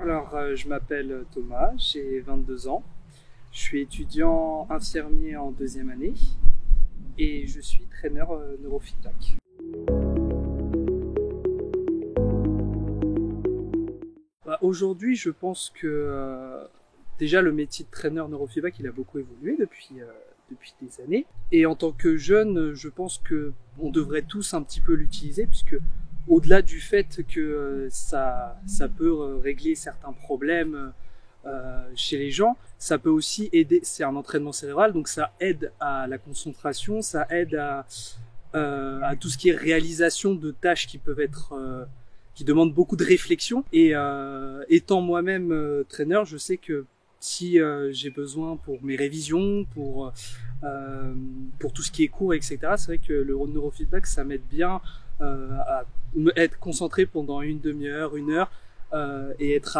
Alors, je m'appelle Thomas, j'ai 22 ans. Je suis étudiant infirmier en deuxième année et je suis traîneur neurofeedback. Aujourd'hui, je pense que déjà le métier de traîneur neurofeedback, il a beaucoup évolué depuis des années. Et en tant que jeune, je pense que on devrait tous un petit peu l'utiliser, puisque au-delà du fait que ça peut régler certains problèmes chez les gens, ça peut aussi aider. C'est un entraînement cérébral, donc ça aide à la concentration, ça aide à tout ce qui est réalisation de tâches qui peuvent être qui demandent beaucoup de réflexion. Et étant moi-même traîneur, je sais que si j'ai besoin pour mes révisions, pour tout ce qui est cours, etc., c'est vrai que le neurofeedback, ça m'aide bien à être concentré pendant une demi-heure, une heure, et être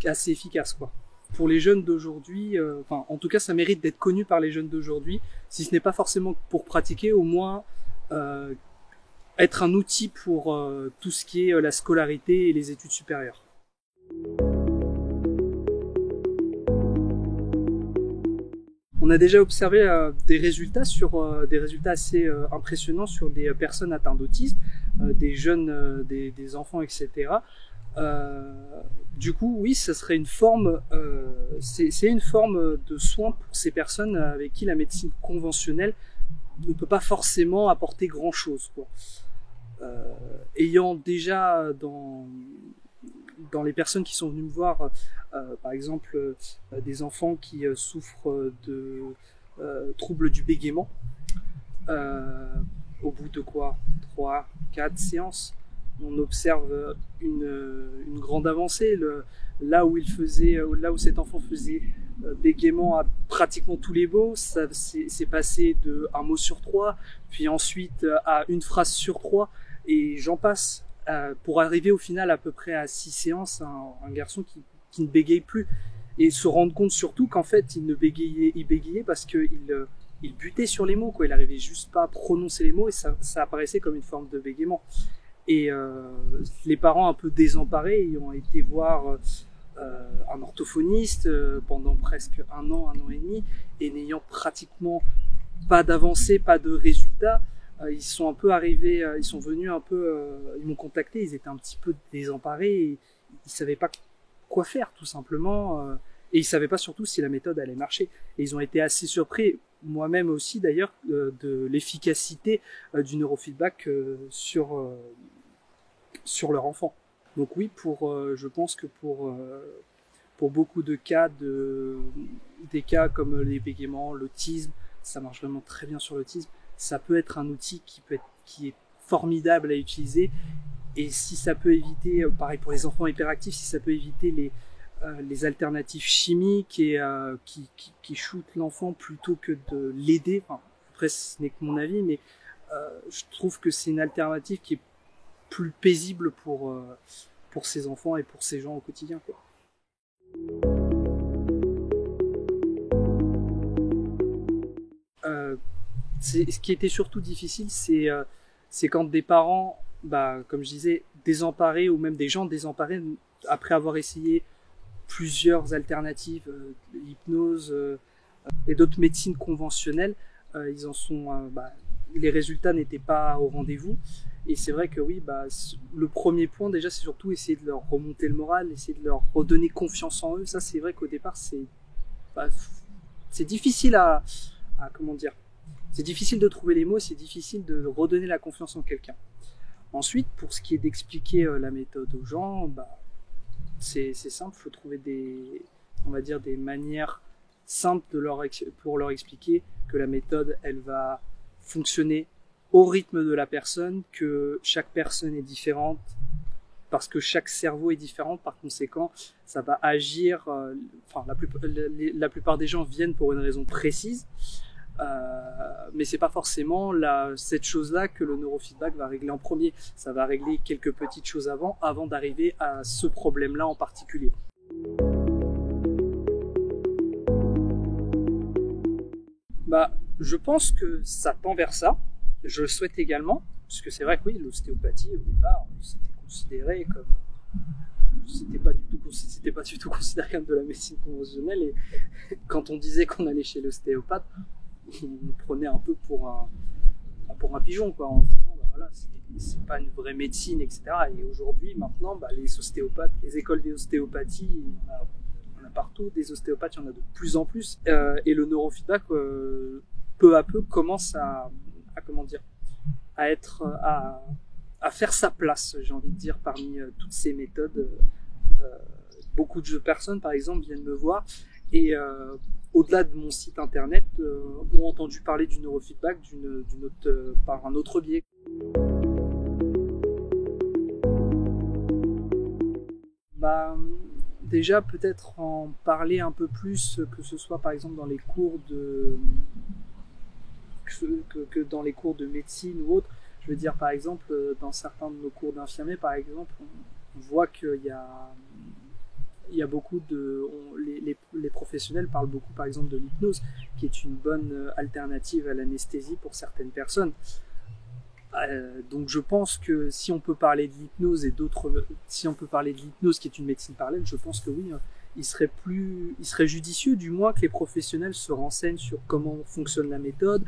assez efficace, quoi. Pour les jeunes d'aujourd'hui, en tout cas, ça mérite d'être connu par les jeunes d'aujourd'hui, si ce n'est pas forcément pour pratiquer, au moins être un outil pour tout ce qui est la scolarité et les études supérieures. On a déjà observé des résultats assez impressionnants sur des personnes atteintes d'autisme, des jeunes, des enfants, etc. Du coup, oui, ça serait une forme, c'est une forme de soin pour ces personnes avec qui la médecine conventionnelle ne peut pas forcément apporter grand-chose, quoi. Ayant déjà dans les personnes qui sont venues me voir, par exemple des enfants qui souffrent de troubles du bégaiement, au bout de 3-4 séances, on observe une grande avancée. Là où cet enfant faisait bégaiement à pratiquement tous les mots, ça c'est passé de un mot sur 3, puis ensuite à une phrase sur 3, et j'en passe, pour arriver au final à peu près à 6 séances, un garçon qui ne bégaye plus, et se rendre compte surtout qu'en fait il bégayait parce qu'il butait sur les mots, quoi. Il arrivait juste pas à prononcer les mots, et ça apparaissait comme une forme de bégaiement. Et les parents un peu désemparés, ils ont été voir un orthophoniste pendant presque un an et demi, et n'ayant pratiquement pas d'avancée, pas de résultats, ils sont un peu arrivés, ils sont venus un peu, ils m'ont contacté, ils étaient un petit peu désemparés, et ils savaient pas quoi faire, tout simplement, et ils savaient pas surtout si la méthode allait marcher. Et ils ont été assez surpris, moi-même aussi d'ailleurs, de l'efficacité du neurofeedback sur leur enfant. Donc oui, je pense que pour beaucoup de cas, des cas comme les bégaiements, l'autisme, ça marche vraiment très bien sur l'autisme. Ça peut être un outil qui est formidable à utiliser. Et si ça peut éviter, pareil pour les enfants hyperactifs, si ça peut éviter les alternatives chimiques et qui shootent l'enfant plutôt que de l'aider. Enfin, après, ce n'est que mon avis, mais je trouve que c'est une alternative qui est plus paisible pour ces enfants et pour ces gens au quotidien, quoi. Ce qui était surtout difficile, c'est quand des parents, comme je disais, désemparés, ou même des gens désemparés, après avoir essayé plusieurs alternatives, l'hypnose et d'autres médecines conventionnelles, les résultats n'étaient pas au rendez-vous. Et c'est vrai que oui, le premier point déjà, c'est surtout essayer de leur remonter le moral, essayer de leur redonner confiance en eux. Ça, c'est vrai qu'au départ, c'est difficile comment dire, c'est difficile de trouver les mots, c'est difficile de redonner la confiance en quelqu'un. Ensuite, pour ce qui est d'expliquer la méthode aux gens, c'est simple, il faut trouver des manières simples pour leur expliquer que la méthode, elle va fonctionner au rythme de la personne, que chaque personne est différente, parce que chaque cerveau est différent, par conséquent, ça va agir, la plupart des gens viennent pour une raison précise, mais c'est pas forcément cette chose-là que le neurofeedback va régler en premier. Ça va régler quelques petites choses avant d'arriver à ce problème-là en particulier. Je pense que ça tend vers ça. Je le souhaite également, parce que c'est vrai que oui, l'ostéopathie au départ, c'était considéré comme, c'était c'était pas du tout considéré comme de la médecine conventionnelle, et quand on disait qu'on allait chez l'ostéopathe, on nous prenait un peu pour un pigeon, quoi, en se disant bah voilà, c'est pas une vraie médecine, etc. Et aujourd'hui, maintenant, bah, les ostéopathes, les écoles d'ostéopathie, on a partout des ostéopathes, il y en a de plus en plus, et le neurofeedback peu à peu commence à comment dire, à être à faire sa place, j'ai envie de dire, parmi toutes ces méthodes. Beaucoup de personnes, par exemple, viennent me voir et au-delà de mon site internet, ont entendu parler du neurofeedback par un autre biais. Bah, déjà, peut-être en parler un peu plus, que ce soit par exemple dans les cours que dans les cours de médecine ou autre. Je veux dire, par exemple, dans certains de nos cours d'infirmiers, par exemple, on voit qu'il y a beaucoup les professionnels parlent beaucoup, par exemple, de l'hypnose, qui est une bonne alternative à l'anesthésie pour certaines personnes. Donc je pense que si on peut parler de l'hypnose si on peut parler de l'hypnose qui est une médecine parallèle, je pense que oui, il serait judicieux du moins que les professionnels se renseignent sur comment fonctionne la méthode,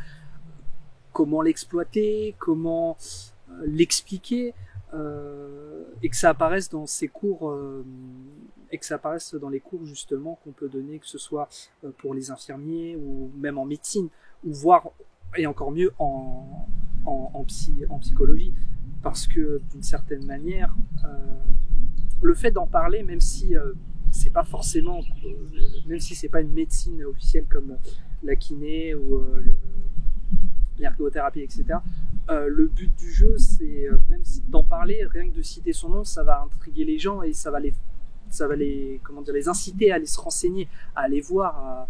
comment l'exploiter, comment l'expliquer, et que ça apparaisse dans ces cours, et que ça apparaisse dans les cours justement qu'on peut donner, que ce soit pour les infirmiers ou même en médecine, ou voire, et encore mieux, en psychologie, parce que d'une certaine manière, le fait d'en parler, même si c'est pas forcément, même si c'est pas une médecine officielle comme la kiné ou l'ergothérapie, etc. Le but du jeu, c'est même si d'en parler, rien que de citer son nom, ça va intriguer les gens et ça va les comment dire, les inciter à aller se renseigner, à aller voir,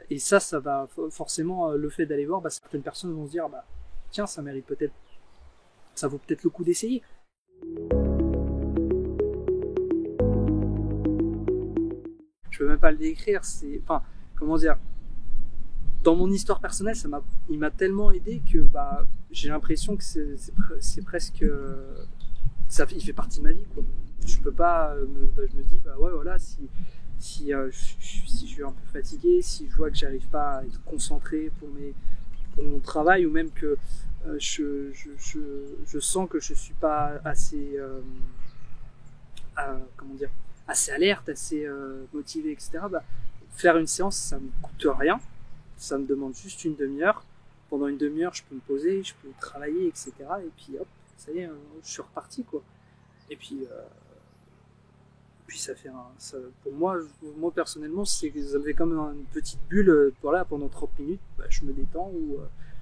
et ça va forcément, le fait d'aller voir, bah, certaines personnes vont se dire bah tiens, ça vaut peut-être le coup d'essayer. Je peux même pas le décrire, comment dire, dans mon histoire personnelle, il m'a tellement aidé que bah, j'ai l'impression que c'est presque, il fait partie de ma vie, quoi. Je peux pas, je me dis bah ouais, voilà, si je suis un peu fatigué, si je vois que j'arrive pas à être concentré pour mon travail, ou même que je sens que je suis pas assez comment dire, assez alerte, assez motivé, etc. Bah, faire une séance, ça me coûte rien, ça me demande juste une demi-heure. Pendant une demi-heure, je peux me poser, je peux travailler, etc. Et puis hop, ça y est, je suis reparti, quoi. Et puis ça fait pour moi personnellement, ça me fait comme une petite bulle, voilà, pendant 30 minutes, bah, je me détends, ou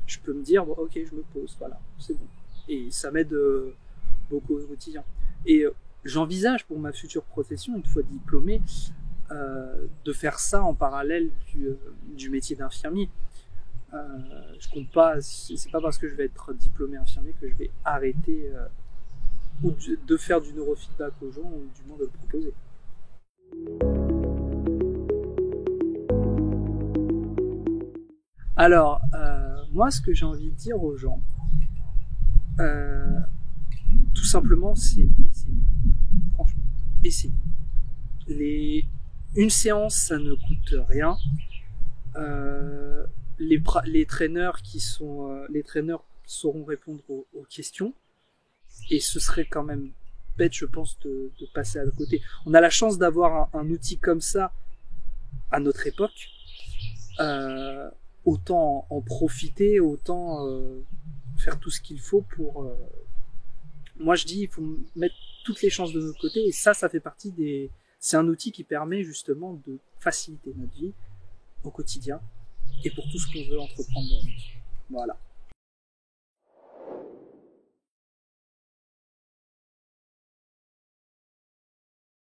je peux me dire bon, ok, je me pose, voilà, c'est bon. Et ça m'aide beaucoup au quotidien. Et j'envisage pour ma future profession, une fois diplômé, de faire ça en parallèle du métier d'infirmier. Je compte pas, c'est pas parce que je vais être diplômé infirmier que je vais arrêter ou de faire du neurofeedback aux gens, ou du moins de le proposer. Alors, moi, ce que j'ai envie de dire aux gens, tout simplement, c'est essayer. Franchement, essayer. Une séance, ça ne coûte rien. Les traîneurs sauront répondre aux questions. Et ce serait quand même bête, je pense, de passer à côté. On a la chance d'avoir un outil comme ça à notre époque. Autant en profiter, autant faire tout ce qu'il faut pour... Moi, je dis, il faut mettre toutes les chances de notre côté. Et ça fait partie c'est un outil qui permet justement de faciliter notre vie au quotidien et pour tout ce qu'on veut entreprendre dans notre vie. Voilà.